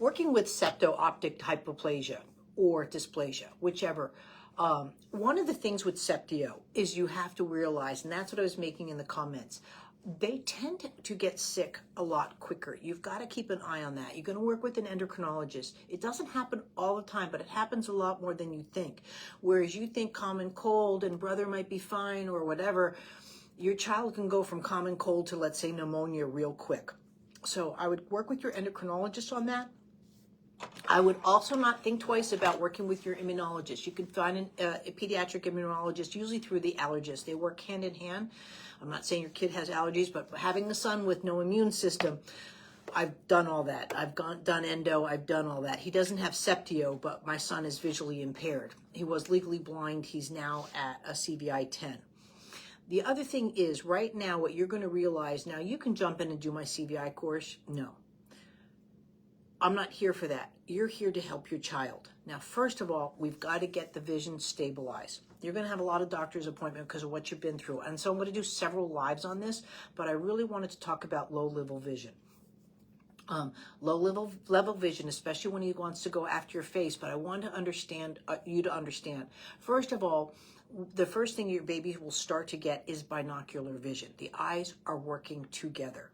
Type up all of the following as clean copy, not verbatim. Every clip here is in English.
working with septo optic hypoplasia or dysplasia, whichever. One of the things with septio is you have to realize, and that's what I was making in the comments, they tend to get sick a lot quicker. You've got to keep an eye on that. You're going to work with an endocrinologist. It doesn't happen all the time, but it happens a lot more than you think. Whereas you think common cold and brother might be fine or whatever, your child can go from common cold to, let's say, pneumonia real quick. So I would work with your endocrinologist on that. I would also not think twice about working with your immunologist. You can find a pediatric immunologist, usually through the allergist. They work hand in hand. I'm not saying your kid has allergies, but having a son with no immune system, I've done all that. I've done endo, I've done all that. He doesn't have septio, but my son is visually impaired. He was legally blind. He's now at a CVI 10. The other thing is, right now, what you're going to realize, now you can jump in and do my CVI course. No. I'm not here for that. You're here to help your child. Now, first of all, we've got to get the vision stabilized. You're going to have a lot of doctor's appointment because of what you've been through. And so I'm going to do several lives on this, but I really wanted to talk about low-level vision. Low-level vision, especially when he wants to go after your face, but I want to understand, you to understand. First of all, the first thing your baby will start to get is binocular vision. The eyes are working together.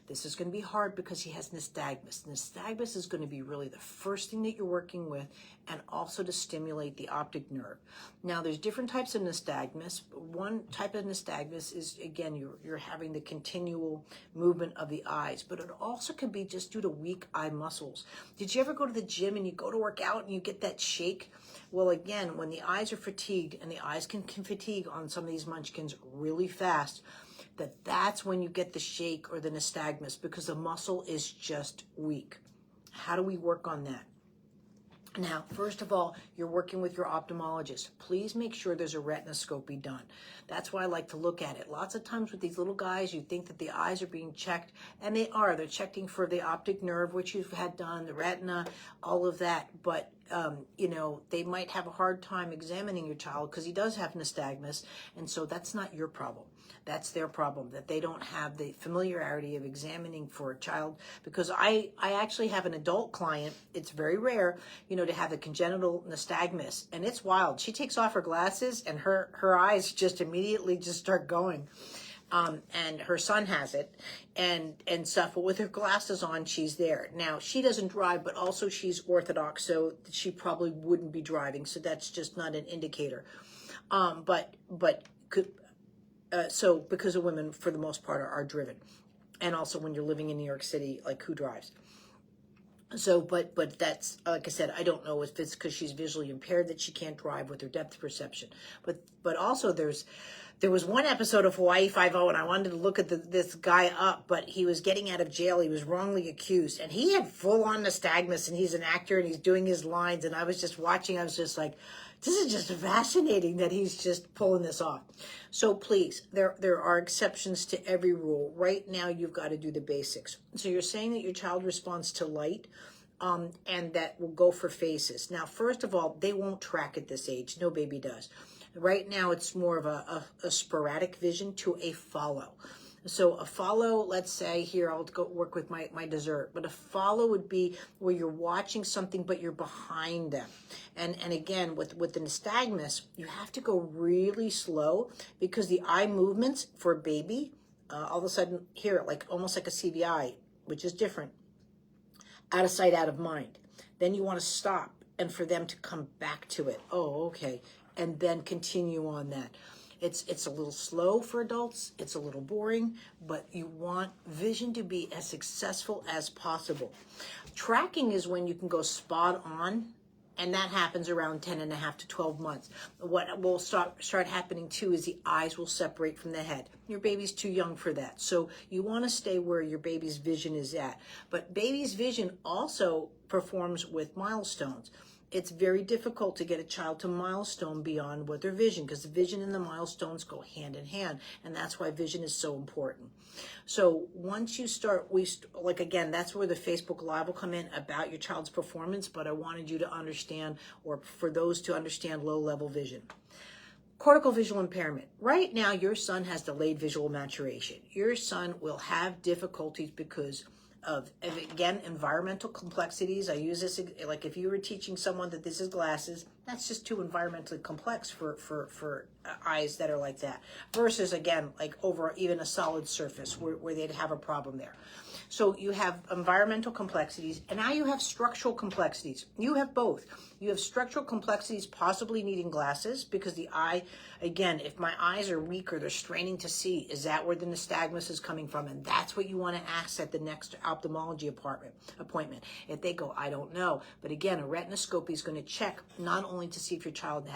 This is going to be hard because he has nystagmus. Nystagmus is going to be really the first thing that you're working with, and also to stimulate the optic nerve. Now, there's different types of nystagmus. One type of nystagmus is, again, you're having the continual movement of the eyes, but it also could be just due to weak eye muscles. Did you ever go to the gym and you go to work out and you get that shake? Well, again, when the eyes are fatigued, and the eyes can fatigue on some of these munchkins really fast, that's when you get the shake or the nystagmus, because the muscle is just weak. How do we work on that? Now, first of all, you're working with your ophthalmologist. Please make sure there's a retinoscopy done. That's why I like to look at it. Lots of times with these little guys, you think that the eyes are being checked, and they are. They're checking for the optic nerve, which you've had done, the retina, all of that. But, you know, they might have a hard time examining your child because he does have nystagmus, and so that's not your problem. That's their problem, that they don't have the familiarity of examining for a child. Because I actually have an adult client, it's very rare, you know, to have a congenital nystagmus, and it's wild. She takes off her glasses and her eyes just immediately just start going. And her son has it and stuff, but with her glasses on, she's there. Now, she doesn't drive, but also she's Orthodox, so she probably wouldn't be driving, so that's just not an indicator. So because of women, for the most part, are driven. And also when you're living in New York City, like, who drives? So, but that's, like I said, I don't know if it's because she's visually impaired that she can't drive with her depth perception. But also there was one episode of Hawaii Five-0, and I wanted to look at this guy up, but he was getting out of jail. He was wrongly accused, and he had full-on nystagmus, and he's an actor, and he's doing his lines, and I was just watching. I was just like, this is just fascinating that he's just pulling this off. So please, there are exceptions to every rule. Right now, you've got to do the basics. So you're saying that your child responds to light, and that will go for faces. Now, first of all, they won't track at this age. No baby does. Right now, it's more of a sporadic vision to a follow. So a follow, let's say here, I'll go work with my dessert, but a follow would be where you're watching something, but you're behind them. And again, with the nystagmus, you have to go really slow, because the eye movements for a baby, all of a sudden here, like almost like a CVI, which is different, out of sight, out of mind. Then you want to stop and for them to come back to it. Oh, okay. And then continue on that. It's a little slow for adults. It's a little boring, but you want vision to be as successful as possible. Tracking is when you can go spot on, and that happens around 10.5 to 12 months. What will start happening too is the eyes will separate from the head. Your baby's too young for that. So you want to stay where your baby's vision is at. But baby's vision also performs with milestones. It's very difficult to get a child to milestone beyond what their vision, because the vision and the milestones go hand in hand, and that's why vision is so important. So once you start, like again, that's where the Facebook Live will come in about your child's performance, but I wanted you to understand, or for those to understand, low-level vision. Cortical visual impairment. Right now, your son has delayed visual maturation. Your son will have difficulties because again, environmental complexities. I use this, like if you were teaching someone that this is glasses, that's just too environmentally complex for eyes that are like that, versus again, like over even a solid surface where they'd have a problem there. So you have environmental complexities, and now you have structural complexities. You have both. You have structural complexities, possibly needing glasses, because the eye, again, if my eyes are weak or they're straining to see, is that where the nystagmus is coming from? And that's what you want to ask at the next ophthalmology appointment. If they go, I don't know. But again, a retinoscopy is going to check not only to see if your child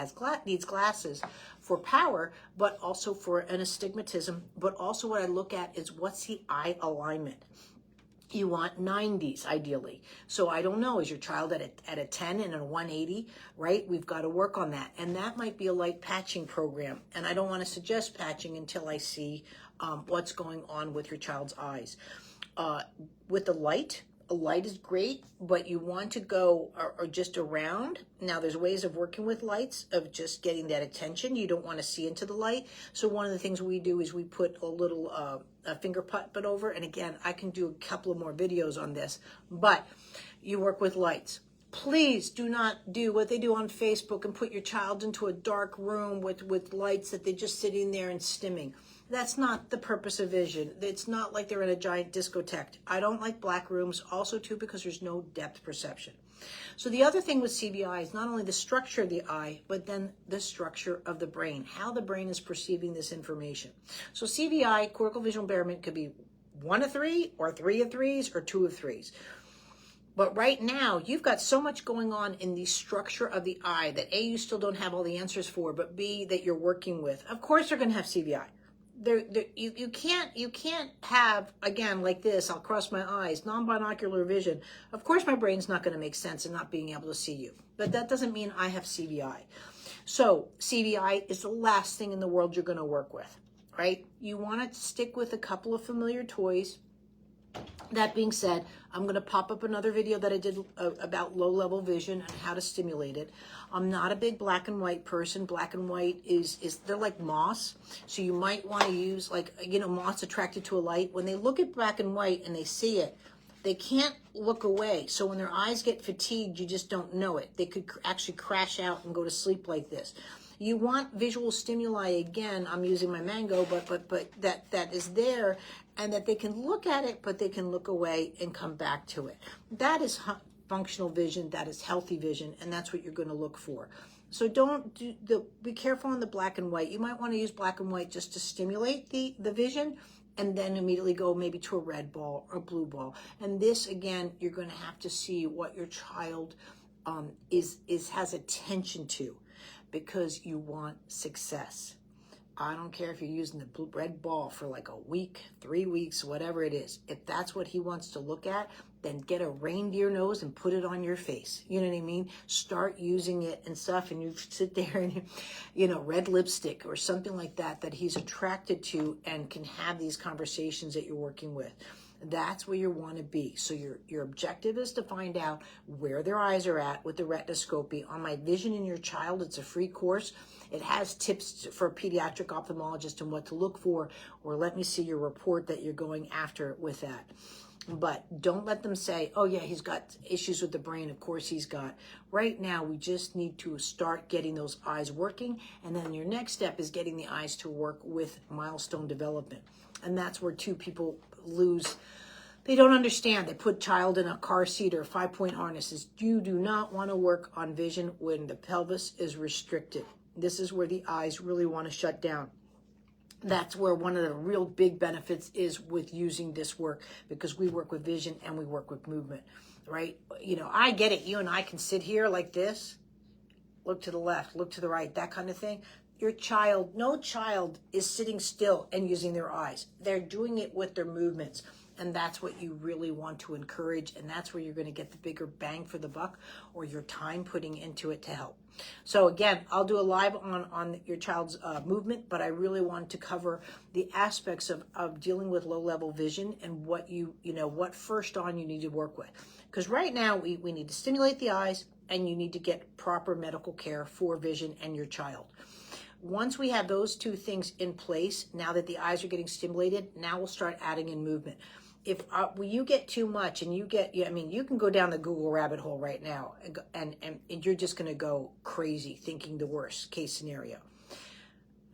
needs glasses for power, but also for an astigmatism. But also what I look at is what's the eye alignment. You want 90s ideally. So I don't know, is your child at a 10 and a 180, right? We've got to work on that. And that might be a light patching program. And I don't want to suggest patching until I see what's going on with your child's eyes. With the light, a light is great, but you want to go or just around. Now there's ways of working with lights, of just getting that attention. You don't want to see into the light. So one of the things we do is we put a little a finger puppet over. And again, I can do a couple of more videos on this, but you work with lights. Please do not do what they do on Facebook and put your child into a dark room with lights that they're just sitting there and stimming. That's not the purpose of vision. It's not like they're in a giant discotheque. I don't like black rooms, also too, because there's no depth perception. So the other thing with CVI is not only the structure of the eye, but then the structure of the brain, how the brain is perceiving this information. So CVI, cortical visual impairment, could be 1 of 3 or 3 of 3s or 2 of 3s. But right now, you've got so much going on in the structure of the eye that A, you still don't have all the answers for, but B, that you're working with. Of course they're going to have CVI. You can't have, again, like this, I'll cross my eyes, non-binocular vision. Of course my brain's not going to make sense in not being able to see you. But that doesn't mean I have CVI. So CVI is the last thing in the world you're going to work with, right? You want to stick with a couple of familiar toys. That being said, I'm going to pop up another video that I did about low-level vision and how to stimulate it. I'm not a big black and white person. Black and white is they're like moss. So you might want to use, like, you know, moths attracted to a light. When they look at black and white and they see it, they can't look away. So when their eyes get fatigued, you just don't know it. They could actually crash out and go to sleep like this. You want visual stimuli, again, I'm using my mango, but that is there, and that they can look at it, but they can look away and come back to it. That is functional vision, that is healthy vision, and that's what you're going to look for. So be careful on the black and white. You might want to use black and white just to stimulate the vision, and then immediately go maybe to a red ball or blue ball. And this, again, you're going to have to see what your child has attention to, because you want success. I don't care if you're using the red ball for like a week, 3 weeks, whatever it is. If that's what he wants to look at, then get a reindeer nose and put it on your face. You know what I mean? Start using it and stuff, and you sit there and, you know, red lipstick or something like that he's attracted to, and can have these conversations that you're working with. That's where you want to be. So your objective is to find out where their eyes are at with the retinoscopy. On my Vision in Your Child, it's a free course. It has tips for a pediatric ophthalmologist and what to look for, or let me see your report that you're going after with that. But don't let them say, oh yeah, he's got issues with the brain. Of course he's got. Right now, we just need to start getting those eyes working. And then your next step is getting the eyes to work with milestone development. And that's where two people lose. They don't understand. They put child in a car seat or 5-point harnesses. You do not want to work on vision when the pelvis is restricted. This is where the eyes really want to shut down. That's where one of the real big benefits is with using this work, because we work with vision and we work with movement, right? You know, I get it. You and I can sit here like this, look to the left, look to the right, that kind of thing. Your child, no child is sitting still and using their eyes. They're doing it with their movements. And that's what you really want to encourage. And that's where you're going to get the bigger bang for the buck, or your time putting into it to help. So again, I'll do a live on your child's movement, but I really want to cover the aspects of dealing with low-level vision and what what first on you need to work with. Because right now we need to stimulate the eyes, and you need to get proper medical care for vision and your child. Once we have those two things in place, now that the eyes are getting stimulated, now we'll start adding in movement. when you get too much and you can go down the Google rabbit hole right now and you're just going to go crazy thinking the worst case scenario.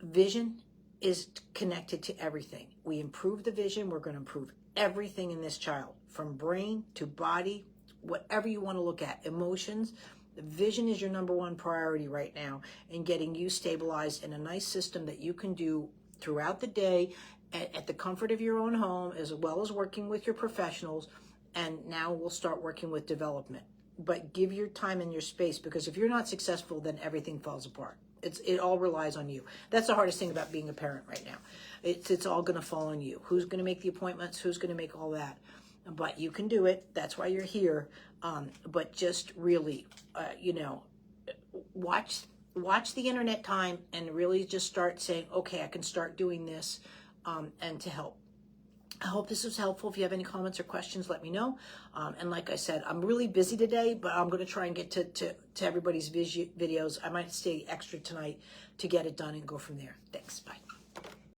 Vision is connected to everything. We improve the vision, we're going to improve everything in this child, from brain to body, whatever you want to look at, emotions. The vision is your number one priority right now, and getting you stabilized in a nice system that you can do throughout the day at the comfort of your own home, as well as working with your professionals. And now we'll start working with development. But give your time and your space, because if you're not successful, then everything falls apart. It all relies on you. That's the hardest thing about being a parent right now. It's all going to fall on you. Who's going to make the appointments? Who's going to make all that? But you can do it. That's why you're here. But just really, watch the internet time and really just start saying, okay, I can start doing this, and to help. I hope this was helpful. If you have any comments or questions, let me know. And like I said, I'm really busy today, but I'm going to try and get to everybody's videos. I might stay extra tonight to get it done and go from there. Thanks. Bye.